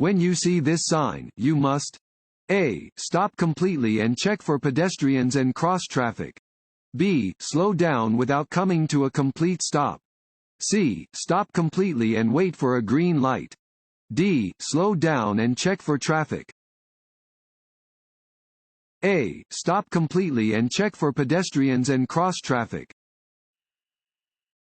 When you see this sign, you must A. Stop completely and check for pedestrians and cross traffic. B. Slow down without coming to a complete stop. C. Stop completely and wait for a green light. D. Slow down and check for traffic. A. Stop completely and check for pedestrians and cross traffic.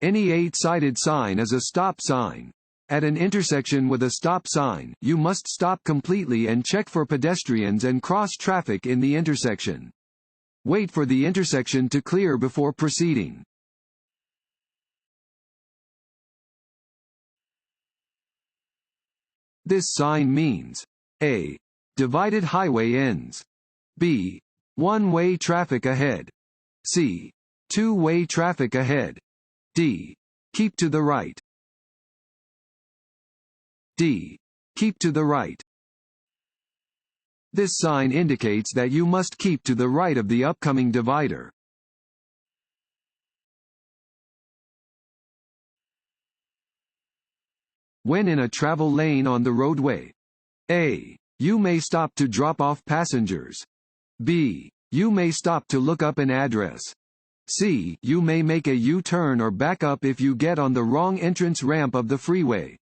Any 8-sided sign is a stop sign. At an intersection with a stop sign, you must stop completely and check for pedestrians and cross traffic in the intersection. Wait for the intersection to clear before proceeding. This sign means A. Divided highway ends. B. One-way traffic ahead. C. Two-way traffic ahead. D. Keep to the right. D. Keep to the right. This sign indicates that you must keep to the right of the upcoming divider. When in a travel lane on the roadway. A. You may stop to drop off passengers. B. You may stop to look up an address. C. You may make a U-turn or back up if you get on the wrong entrance ramp of the freeway.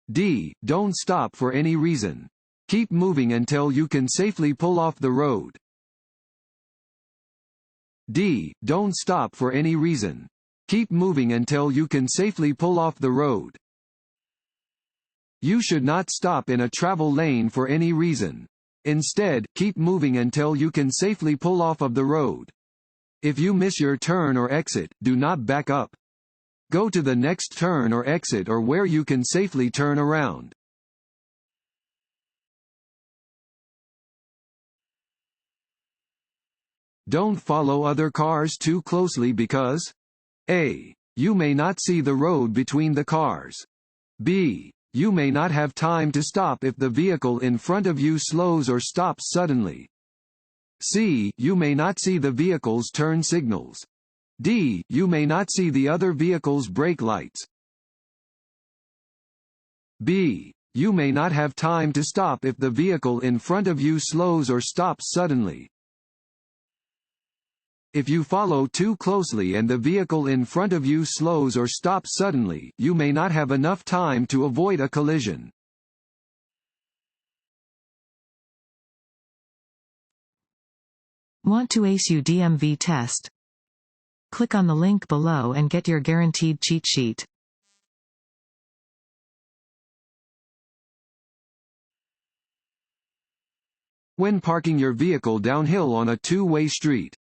D. Don't stop for any reason. Keep moving until you can safely pull off the road. D. Don't stop for any reason. Keep moving until you can safely pull off the road. You should not stop in a travel lane for any reason. Instead, keep moving until you can safely pull off of the road. If you miss your turn or exit, do not back up. Go to the next turn or exit or where you can safely turn around. Don't follow other cars too closely because A. You may not see the road between the cars. B. You may not have time to stop if the vehicle in front of you slows or stops suddenly. C. You may not see the vehicle's turn signals. D. You may not see the other vehicle's brake lights. B. You may not have time to stop if the vehicle in front of you slows or stops suddenly. If you follow too closely and the vehicle in front of you slows or stops suddenly, you may not have enough time to avoid a collision. Want to ace your DMV test? Click on the link below and get your guaranteed cheat sheet. When parking your vehicle downhill on a two-way street.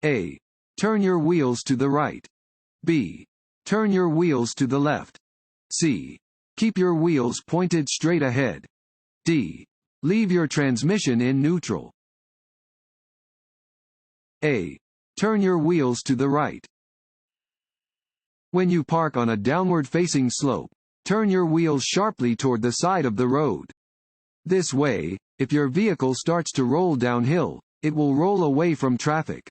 A. Turn your wheels to the right. B. Turn your wheels to the left. C. Keep your wheels pointed straight ahead. D. Leave your transmission in neutral. A. Turn your wheels to the right. When you park on a downward-facing slope, turn your wheels sharply toward the side of the road. This way, if your vehicle starts to roll downhill, it will roll away from traffic.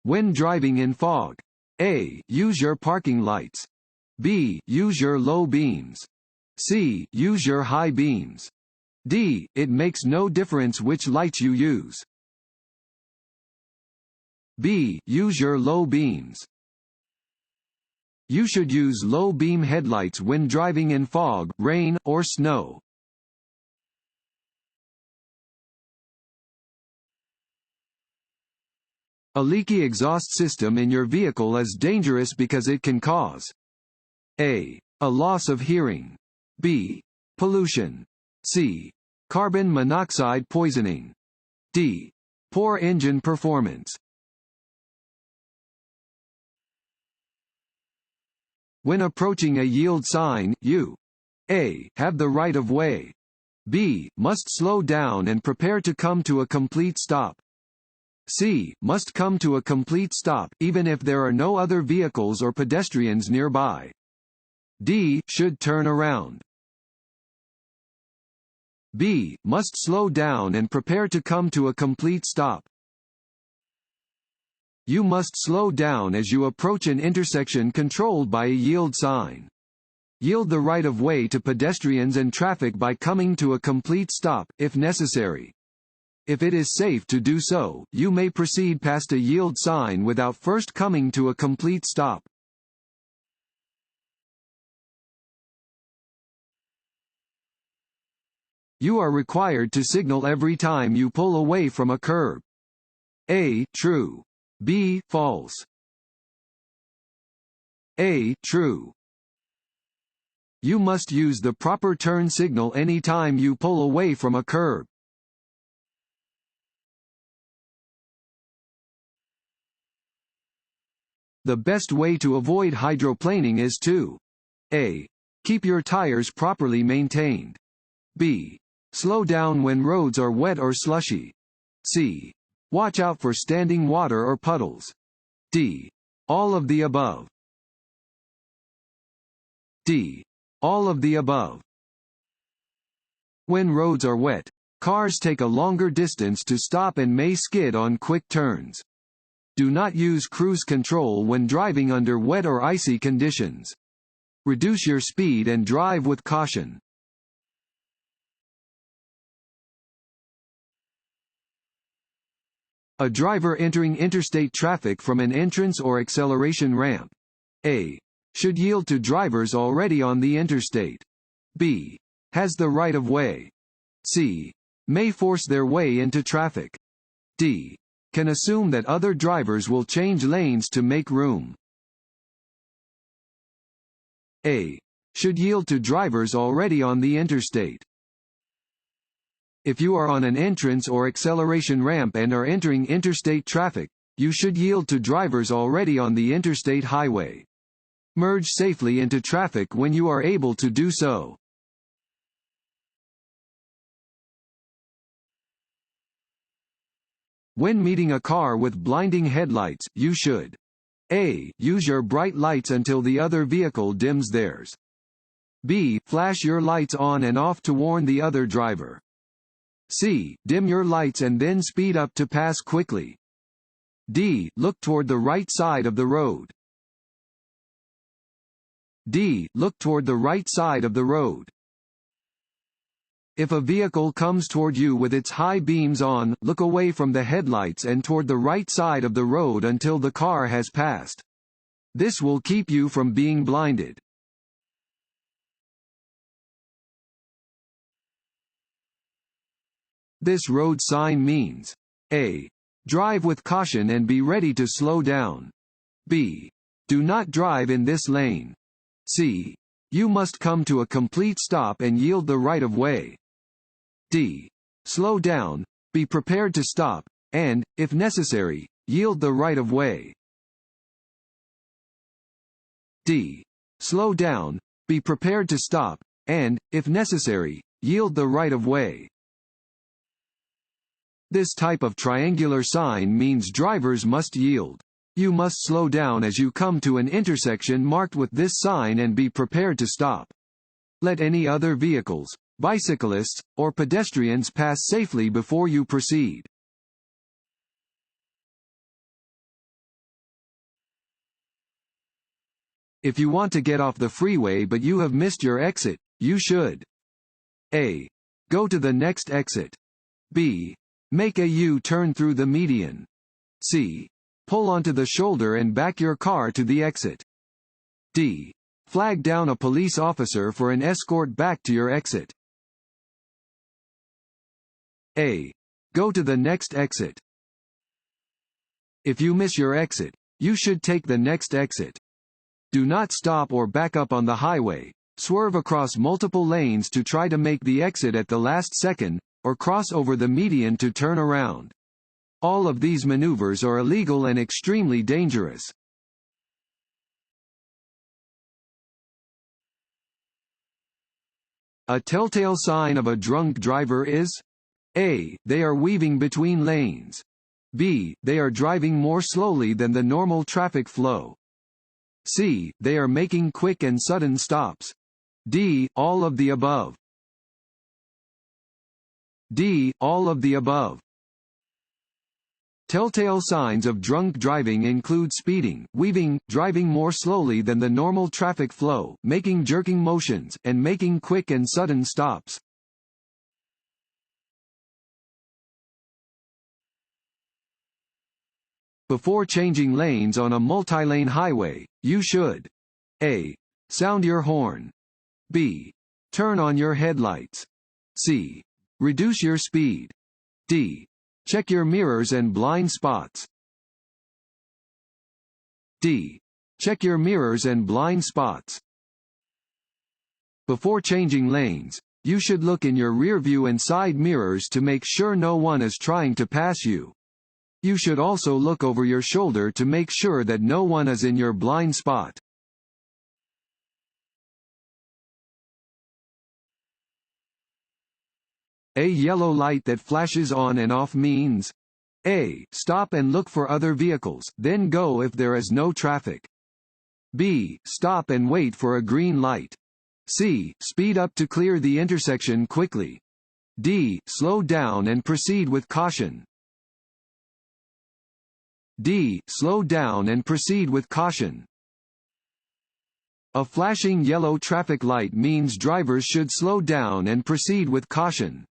When driving in fog. A. Use your parking lights. B. Use your low beams. C. Use your high beams. D. It makes no difference which lights you use. B. Use your low beams. You should use low beam headlights when driving in fog, rain, or snow. A leaky exhaust system in your vehicle is dangerous because it can cause A. A loss of hearing. B. Pollution. C. Carbon monoxide poisoning. D. Poor engine performance. When approaching a yield sign, you A. Have the right of way. B. Must slow down and prepare to come to a complete stop. C. Must come to a complete stop, even if there are no other vehicles or pedestrians nearby. D. Should turn around. B. Must slow down and prepare to come to a complete stop. You must slow down as you approach an intersection controlled by a yield sign. Yield the right-of-way to pedestrians and traffic by coming to a complete stop, if necessary. If it is safe to do so, you may proceed past a yield sign without first coming to a complete stop. You are required to signal every time you pull away from a curb. A. True. B. False. A. True. You must use the proper turn signal any time you pull away from a curb. The best way to avoid hydroplaning is to A. Keep your tires properly maintained. B. Slow down when roads are wet or slushy. C. Watch out for standing water or puddles. D. All of the above. D. All of the above. When roads are wet, cars take a longer distance to stop and may skid on quick turns. Do not use cruise control when driving under wet or icy conditions. Reduce your speed and drive with caution. A driver entering interstate traffic from an entrance or acceleration ramp. A. Should yield to drivers already on the interstate. B. Has the right of way. C. May force their way into traffic. D. Can assume that other drivers will change lanes to make room. A. Should yield to drivers already on the interstate. If you are on an entrance or acceleration ramp and are entering interstate traffic, you should yield to drivers already on the interstate highway. Merge safely into traffic when you are able to do so. When meeting a car with blinding headlights, you should A. Use your bright lights until the other vehicle dims theirs. B. Flash your lights on and off to warn the other driver. C. Dim your lights and then speed up to pass quickly. D. Look toward the right side of the road. D. Look toward the right side of the road. If a vehicle comes toward you with its high beams on, look away from the headlights and toward the right side of the road until the car has passed. This will keep you from being blinded. This road sign means A. Drive with caution and be ready to slow down. B. Do not drive in this lane. C. You must come to a complete stop and yield the right of way. D. Slow down, be prepared to stop, and, if necessary, yield the right of way. D. Slow down, be prepared to stop, and, if necessary, yield the right of way. This type of triangular sign means drivers must yield. You must slow down as you come to an intersection marked with this sign and be prepared to stop. Let any other vehicles, bicyclists, or pedestrians pass safely before you proceed. If you want to get off the freeway but you have missed your exit, you should A. Go to the next exit. B. Make a U-turn through the median. C. Pull onto the shoulder and back your car to the exit. D. Flag down a police officer for an escort back to your exit. A. Go to the next exit. If you miss your exit, you should take the next exit. Do not stop or back up on the highway, swerve across multiple lanes to try to make the exit at the last second, or cross over the median to turn around. All of these maneuvers are illegal and extremely dangerous. A telltale sign of a drunk driver is A. They are weaving between lanes. B. They are driving more slowly than the normal traffic flow. C. They are making quick and sudden stops. D. All of the above. D. All of the above. Telltale signs of drunk driving include speeding, weaving, driving more slowly than the normal traffic flow, making jerking motions, and making quick and sudden stops. Before changing lanes on a multi-lane highway, you should A. Sound your horn. B. Turn on your headlights. C. Reduce your speed. D. Check your mirrors and blind spots. D. Check your mirrors and blind spots. Before changing lanes, you should look in your rear view and side mirrors to make sure no one is trying to pass you. You should also look over your shoulder to make sure that no one is in your blind spot. A yellow light that flashes on and off means A. Stop and look for other vehicles, then go if there is no traffic. B. Stop and wait for a green light. C. Speed up to clear the intersection quickly. D. Slow down and proceed with caution. D. Slow down and proceed with caution. A flashing yellow traffic light means drivers should slow down and proceed with caution.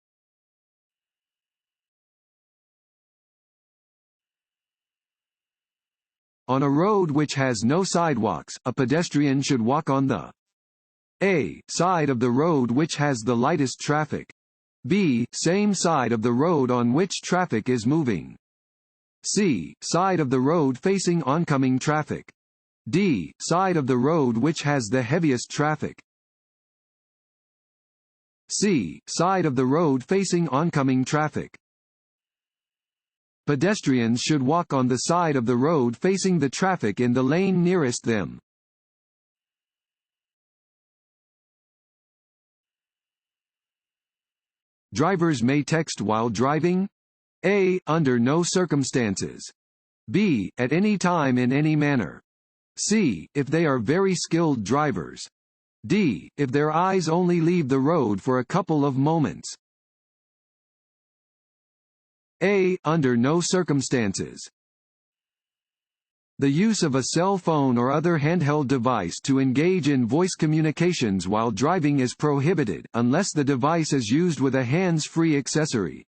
On a road which has no sidewalks, a pedestrian should walk on the A. Side of the road which has the lightest traffic. B. Same side of the road on which traffic is moving. C. Side of the road facing oncoming traffic. D. Side of the road which has the heaviest traffic. C. Side of the road facing oncoming traffic. Pedestrians should walk on the side of the road facing the traffic in the lane nearest them. Drivers may text while driving. A. Under no circumstances. B. At any time in any manner. C. If they are very skilled drivers. D. If their eyes only leave the road for a couple of moments. A. Under no circumstances. The use of a cell phone or other handheld device to engage in voice communications while driving is prohibited, unless the device is used with a hands-free accessory.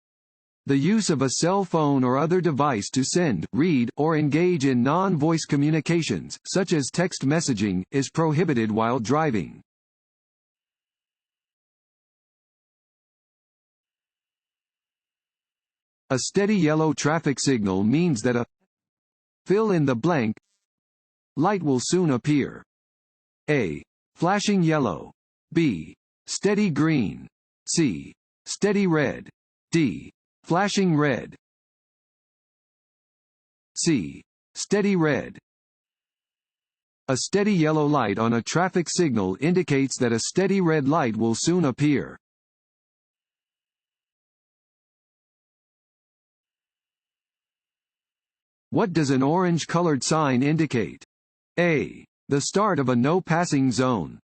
The use of a cell phone or other device to send, read, or engage in non-voice communications, such as text messaging, is prohibited while driving. A steady yellow traffic signal means that a fill in the blank light will soon appear. A. Flashing yellow. B. Steady green. C. Steady red. D. Flashing red. C. Steady red. A steady yellow light on a traffic signal indicates that a steady red light will soon appear. What does an orange-colored sign indicate? A. The start of a no-passing zone.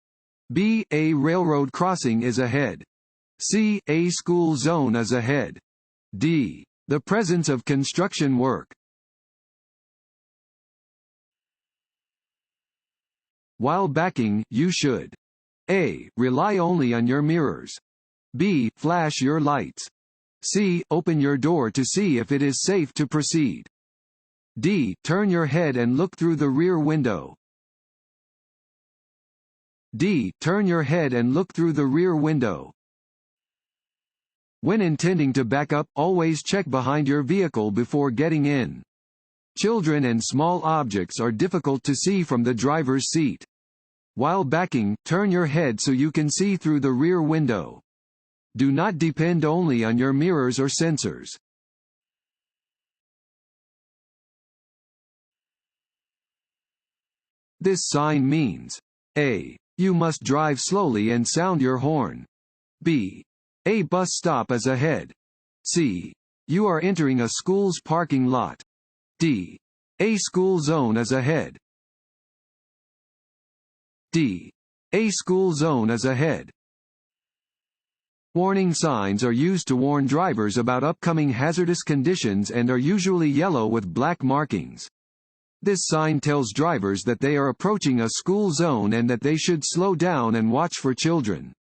B. A railroad crossing is ahead. C. A school zone is ahead. D. The presence of construction work. While backing, you should A. Rely only on your mirrors. B. Flash your lights. C. Open your door to see if it is safe to proceed. D. Turn your head and look through the rear window. D. Turn your head and look through the rear window. When intending to back up, always check behind your vehicle before getting in. Children and small objects are difficult to see from the driver's seat. While backing, turn your head so you can see through the rear window. Do not depend only on your mirrors or sensors. This sign means A. You must drive slowly and sound your horn. B. A bus stop is ahead. C. You are entering a school's parking lot. D. A school zone is ahead. D. A school zone is ahead. Warning signs are used to warn drivers about upcoming hazardous conditions and are usually yellow with black markings. This sign tells drivers that they are approaching a school zone and that they should slow down and watch for children.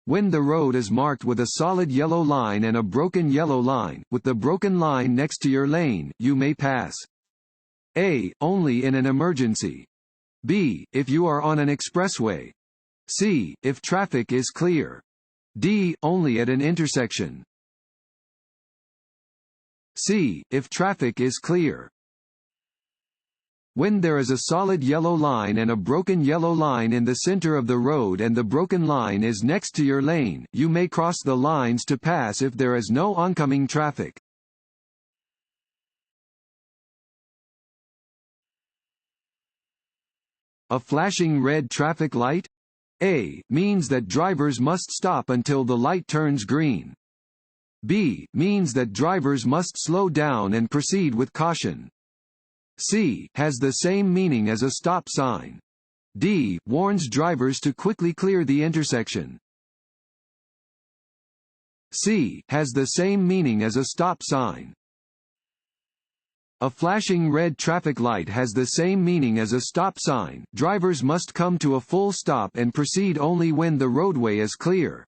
When the road is marked with a solid yellow line and a broken yellow line, with the broken line next to your lane, you may pass. A. Only in an emergency. B. If you are on an expressway. C. If traffic is clear. D. Only at an intersection. C. If traffic is clear. When there is a solid yellow line and a broken yellow line in the center of the road and the broken line is next to your lane, you may cross the lines to pass if there is no oncoming traffic. A flashing red traffic light? A. Means that drivers must stop until the light turns green. B. Means that drivers must slow down and proceed with caution. C. Has the same meaning as a stop sign. D. Warns drivers to quickly clear the intersection. C. Has the same meaning as a stop sign. A flashing red traffic light has the same meaning as a stop sign. Drivers must come to a full stop and proceed only when the roadway is clear.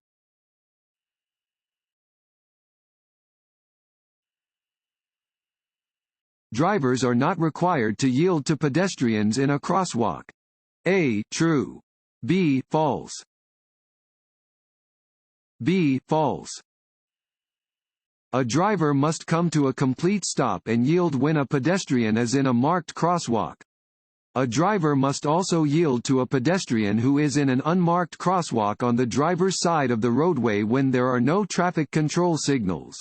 Drivers are not required to yield to pedestrians in a crosswalk. A. True. B. False. B. False. A driver must come to a complete stop and yield when a pedestrian is in a marked crosswalk. A driver must also yield to a pedestrian who is in an unmarked crosswalk on the driver's side of the roadway when there are no traffic control signals.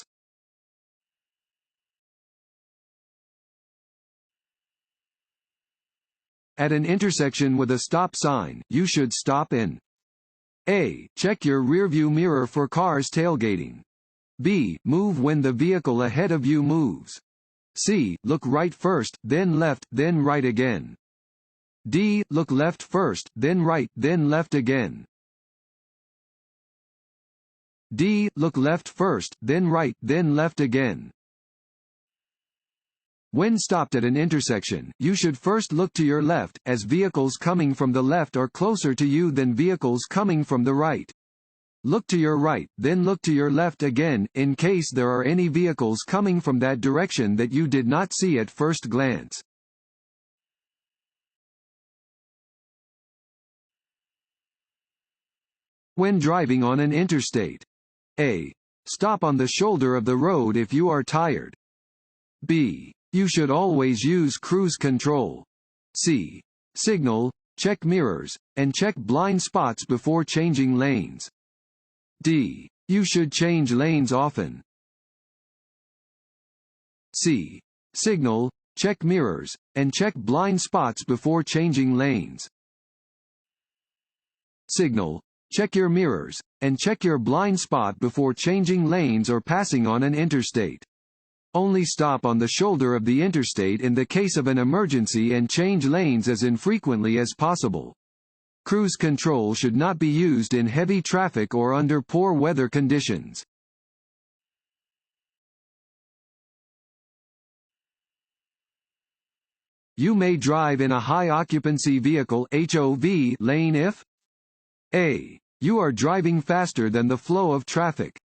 At an intersection with a stop sign, you should stop in. A. Check your rearview mirror for cars tailgating. B. Move when the vehicle ahead of you moves. C. Look right first, then left, then right again. D. Look left first, then right, then left again. D. Look left first, then right, then left again. When stopped at an intersection, you should first look to your left, as vehicles coming from the left are closer to you than vehicles coming from the right. Look to your right, then look to your left again, in case there are any vehicles coming from that direction that you did not see at first glance. When driving on an interstate. A. Stop on the shoulder of the road if you are tired. B. You should always use cruise control. C. Signal, check mirrors, and check blind spots before changing lanes. D. You should change lanes often. C. Signal, check mirrors, and check blind spots before changing lanes. Signal, check your mirrors, and check your blind spot before changing lanes or passing on an interstate. Only stop on the shoulder of the interstate in the case of an emergency and change lanes as infrequently as possible. Cruise control should not be used in heavy traffic or under poor weather conditions. You may drive in a high-occupancy vehicle (HOV) lane if A. You are driving faster than the flow of traffic.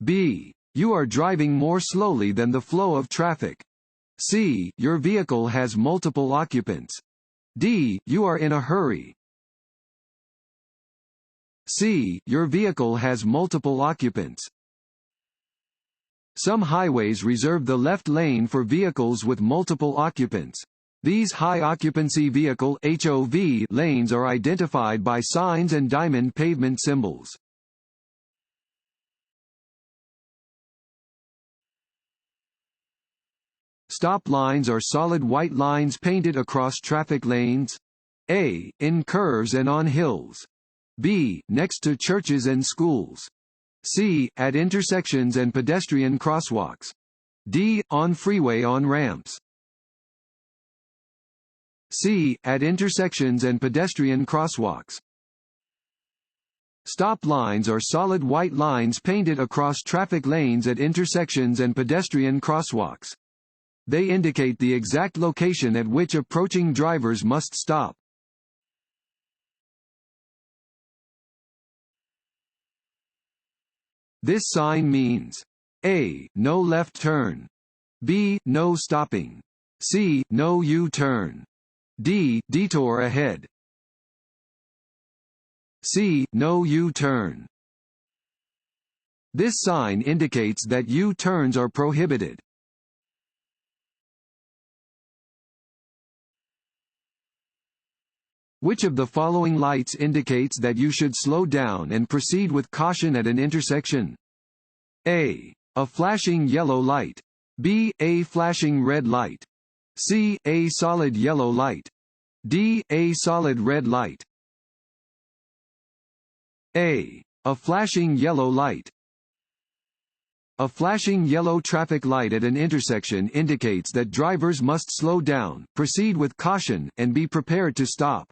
B. You are driving more slowly than the flow of traffic. C. Your vehicle has multiple occupants. D. You are in a hurry. C. Your vehicle has multiple occupants. Some highways reserve the left lane for vehicles with multiple occupants. These high-occupancy vehicle (HOV) lanes are identified by signs and diamond pavement symbols. Stop lines are solid white lines painted across traffic lanes. A. In curves and on hills. B. Next to churches and schools. C. At intersections and pedestrian crosswalks. D. On freeway on ramps. C. At intersections and pedestrian crosswalks. Stop lines are solid white lines painted across traffic lanes at intersections and pedestrian crosswalks. They indicate the exact location at which approaching drivers must stop. This sign means A. No left turn. B. No stopping. C. No U-turn. D. Detour ahead. C. No U-turn. This sign indicates that U-turns are prohibited. Which of the following lights indicates that you should slow down and proceed with caution at an intersection? A. A flashing yellow light. B. A flashing red light. C. A solid yellow light. D. A solid red light. A. A flashing yellow light. A flashing yellow traffic light at an intersection indicates that drivers must slow down, proceed with caution, and be prepared to stop.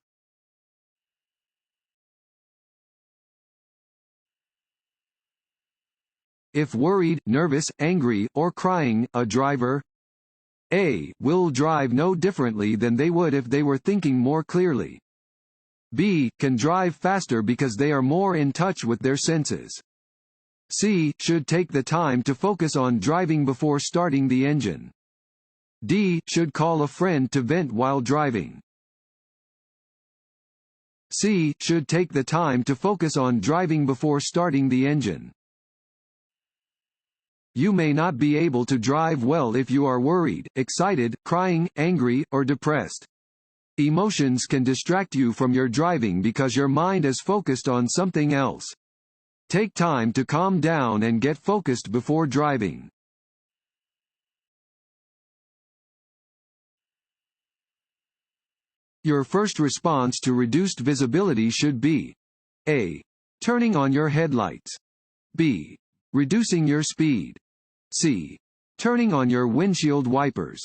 If worried, nervous, angry, or crying, a driver A. Will drive no differently than they would if they were thinking more clearly. B. Can drive faster because they are more in touch with their senses. C. Should take the time to focus on driving before starting the engine. D. Should call a friend to vent while driving. C. Should take the time to focus on driving before starting the engine. You may not be able to drive well if you are worried, excited, crying, angry, or depressed. Emotions can distract you from your driving because your mind is focused on something else. Take time to calm down and get focused before driving. Your first response to reduced visibility should be A. Turning on your headlights. B. Reducing your speed. C. Turning on your windshield wipers.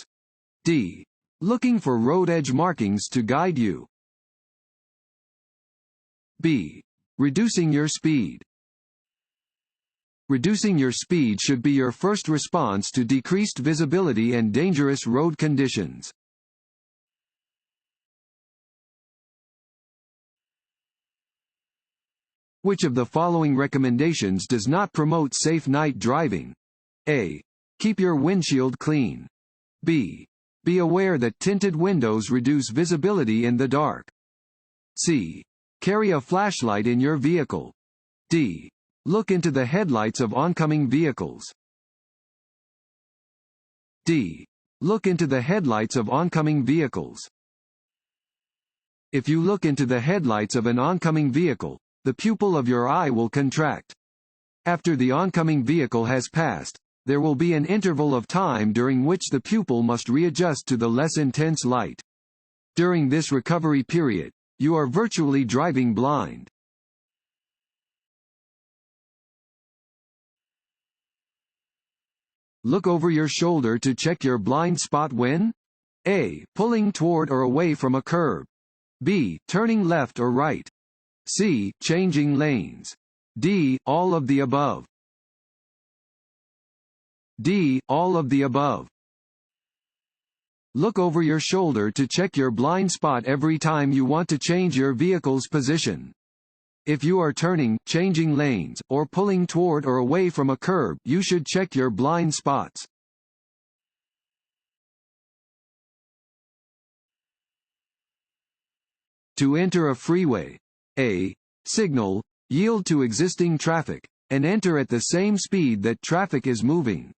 D. Looking for road edge markings to guide you. B. Reducing your speed. Reducing your speed should be your first response to decreased visibility and dangerous road conditions. Which of the following recommendations does not promote safe night driving? A. Keep your windshield clean. B. Be aware that tinted windows reduce visibility in the dark. C. Carry a flashlight in your vehicle. D. Look into the headlights of oncoming vehicles. D. Look into the headlights of oncoming vehicles. If you look into the headlights of an oncoming vehicle, the pupil of your eye will contract. After the oncoming vehicle has passed, there will be an interval of time during which the pupil must readjust to the less intense light. During this recovery period, you are virtually driving blind. Look over your shoulder to check your blind spot when A. Pulling toward or away from a curb. B. Turning left or right. C. Changing lanes. D. All of the above. D. All of the above. Look over your shoulder to check your blind spot every time you want to change your vehicle's position. If you are turning, changing lanes, or pulling toward or away from a curb, you should check your blind spots. To enter a freeway, A. Signal, yield to existing traffic, and enter at the same speed that traffic is moving.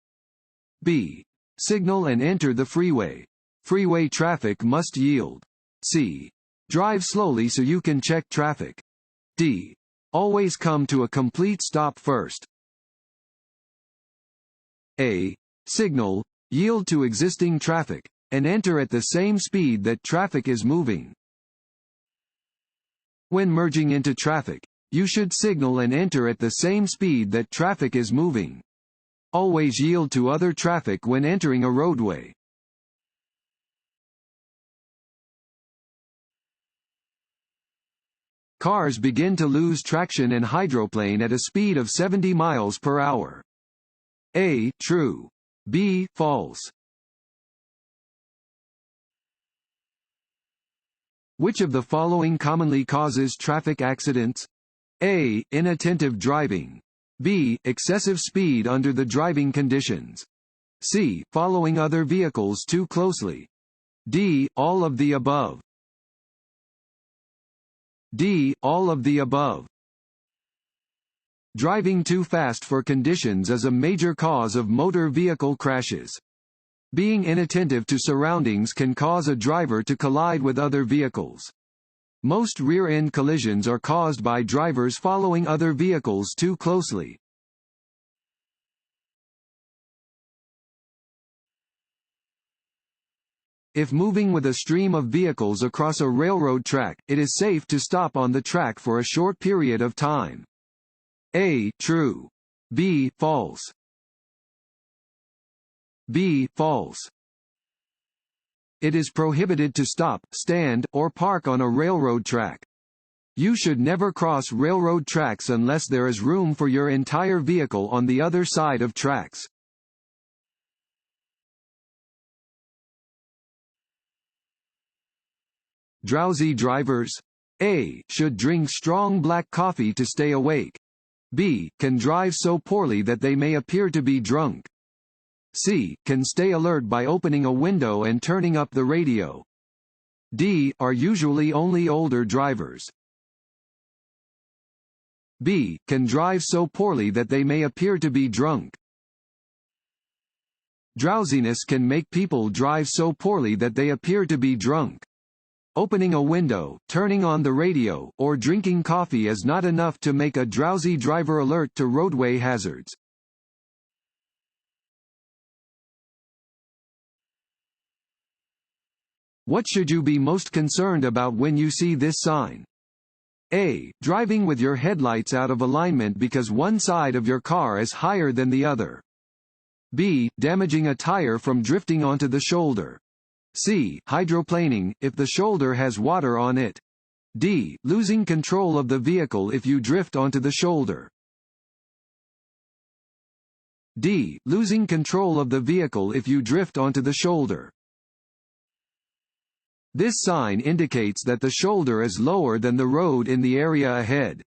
B. Signal and enter the freeway. Freeway traffic must yield. C. Drive slowly so you can check traffic. D. Always come to a complete stop first. A. Signal, yield to existing traffic, and enter at the same speed that traffic is moving. When merging into traffic, you should signal and enter at the same speed that traffic is moving. Always yield to other traffic when entering a roadway. Cars begin to lose traction and hydroplane at a speed of 70 miles per hour. A. True. B. False. Which of the following commonly causes traffic accidents? A. Inattentive driving. B. Excessive speed under the driving conditions. C. Following other vehicles too closely. D. All of the above. D. All of the above. Driving too fast for conditions is a major cause of motor vehicle crashes. Being inattentive to surroundings can cause a driver to collide with other vehicles. Most rear-end collisions are caused by drivers following other vehicles too closely. If moving with a stream of vehicles across a railroad track, it is safe to stop on the track for a short period of time. A. True. B. False. B. False. It is prohibited to stop, stand, or park on a railroad track. You should never cross railroad tracks unless there is room for your entire vehicle on the other side of tracks. Drowsy drivers. A. Should drink strong black coffee to stay awake. B. Can drive so poorly that they may appear to be drunk. C. Can stay alert by opening a window and turning up the radio. D. Are usually only older drivers. B. Can drive so poorly that they may appear to be drunk. Drowsiness can make people drive so poorly that they appear to be drunk. Opening a window, turning on the radio, or drinking coffee is not enough to make a drowsy driver alert to roadway hazards. What should you be most concerned about when you see this sign? A. Driving with your headlights out of alignment because one side of your car is higher than the other. B. Damaging a tire from drifting onto the shoulder. C. Hydroplaning, if the shoulder has water on it. D. Losing control of the vehicle if you drift onto the shoulder. D. Losing control of the vehicle if you drift onto the shoulder. This sign indicates that the shoulder is lower than the road in the area ahead.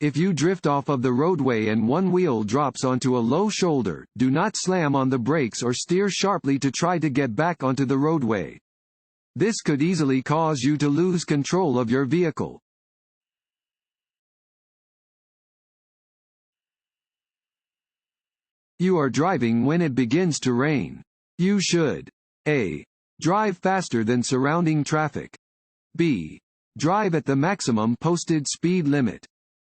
If you drift off of the roadway and one wheel drops onto a low shoulder, do not slam on the brakes or steer sharply to try to get back onto the roadway. This could easily cause you to lose control of your vehicle. You are driving when it begins to rain. You should A. Drive faster than surrounding traffic. B. Drive at the maximum posted speed limit.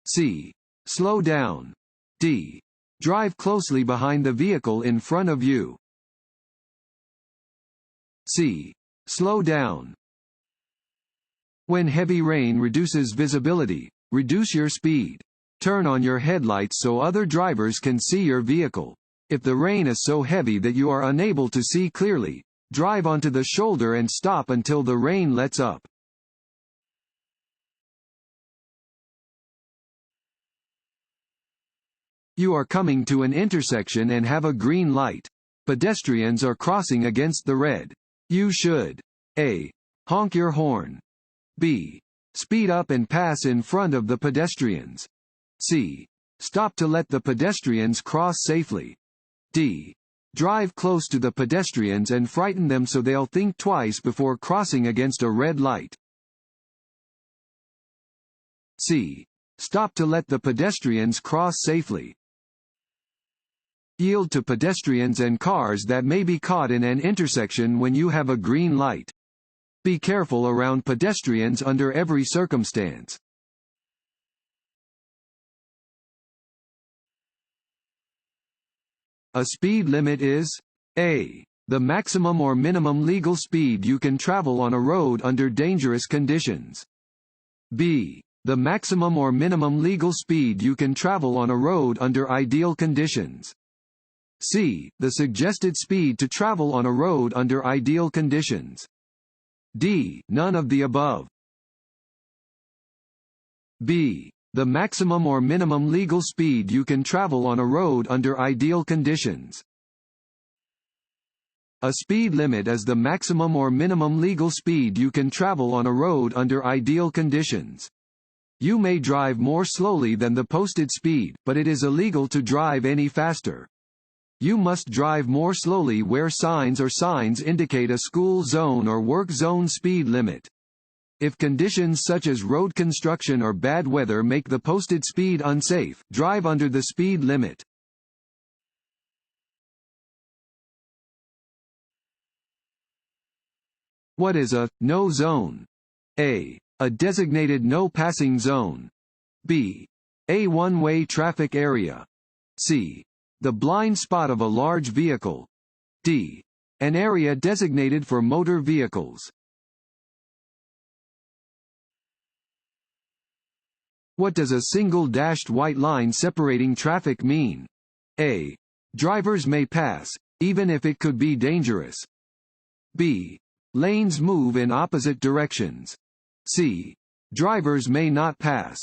C. Slow down. D. Drive closely behind the vehicle in front of you. C. Slow down. When heavy rain reduces visibility, reduce your speed. Turn on your headlights so other drivers can see your vehicle. If the rain is so heavy that you are unable to see clearly, drive onto the shoulder and stop until the rain lets up. You are coming to an intersection and have a green light. Pedestrians are crossing against the red. You should A. Honk your horn. B. Speed up and pass in front of the pedestrians. C. Stop to let the pedestrians cross safely. D. Drive close to the pedestrians and frighten them so they'll think twice before crossing against a red light. C. Stop to let the pedestrians cross safely. Yield to pedestrians and cars that may be caught in an intersection when you have a green light. Be careful around pedestrians under every circumstance. A speed limit is A. The maximum or minimum legal speed you can travel on a road under dangerous conditions. B. The maximum or minimum legal speed you can travel on a road under ideal conditions. C. The suggested speed to travel on a road under ideal conditions. D. None of the above. B. The maximum or minimum legal speed you can travel on a road under ideal conditions. A speed limit is the maximum or minimum legal speed you can travel on a road under ideal conditions. You may drive more slowly than the posted speed, but it is illegal to drive any faster. You must drive more slowly where signs indicate a school zone or work zone speed limit. If conditions such as road construction or bad weather make the posted speed unsafe, drive under the speed limit. What is a no zone? A. A designated no passing zone. B. A one-way traffic area. C. The blind spot of a large vehicle. D. An area designated for motor vehicles. What does a single dashed white line separating traffic mean? A. Drivers may pass, even if it could be dangerous. B. Lanes move in opposite directions. C. Drivers may not pass.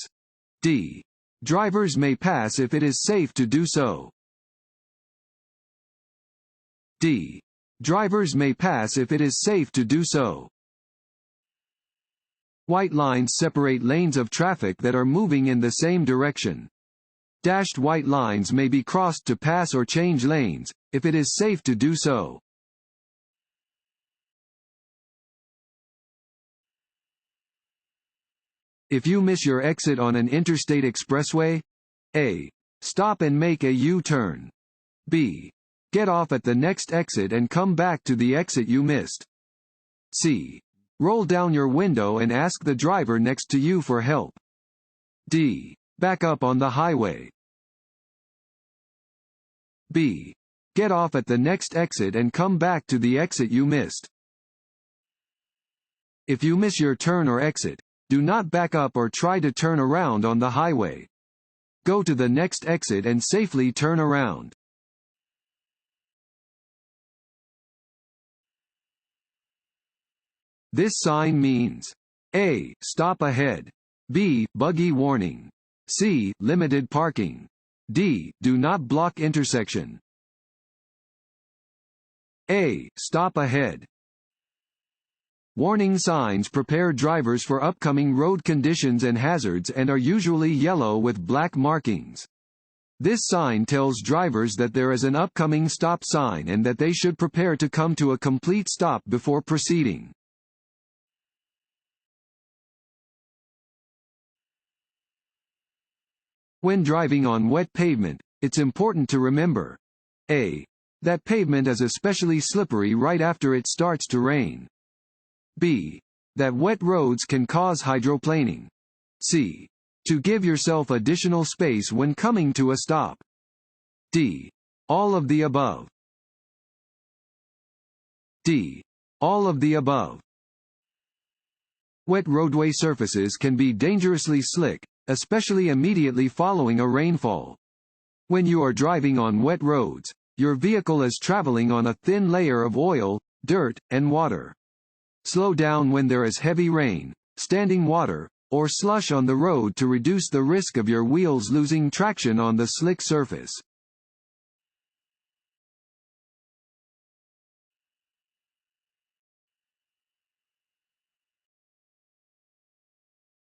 D. Drivers may pass if it is safe to do so. D. Drivers may pass if it is safe to do so. White lines separate lanes of traffic that are moving in the same direction. Dashed white lines may be crossed to pass or change lanes, if it is safe to do so. If you miss your exit on an interstate expressway, A. Stop and make a U-turn. B. Get off at the next exit and come back to the exit you missed. C. Roll down your window and ask the driver next to you for help. D. Back up on the highway. B. Get off at the next exit and come back to the exit you missed. If you miss your turn or exit, do not back up or try to turn around on the highway. Go to the next exit and safely turn around. This sign means A. Stop ahead. B. Buggy warning. C. Limited parking. D. Do not block intersection. A. Stop ahead. Warning signs prepare drivers for upcoming road conditions and hazards and are usually yellow with black markings. This sign tells drivers that there is an upcoming stop sign and that they should prepare to come to a complete stop before proceeding. When driving on wet pavement, it's important to remember A. That pavement is especially slippery right after it starts to rain. B. That wet roads can cause hydroplaning. C. To give yourself additional space when coming to a stop. D. All of the above. D. All of the above. Wet roadway surfaces can be dangerously slick, especially immediately following a rainfall. When you are driving on wet roads, your vehicle is traveling on a thin layer of oil, dirt, and water. Slow down when there is heavy rain, standing water, or slush on the road to reduce the risk of your wheels losing traction on the slick surface.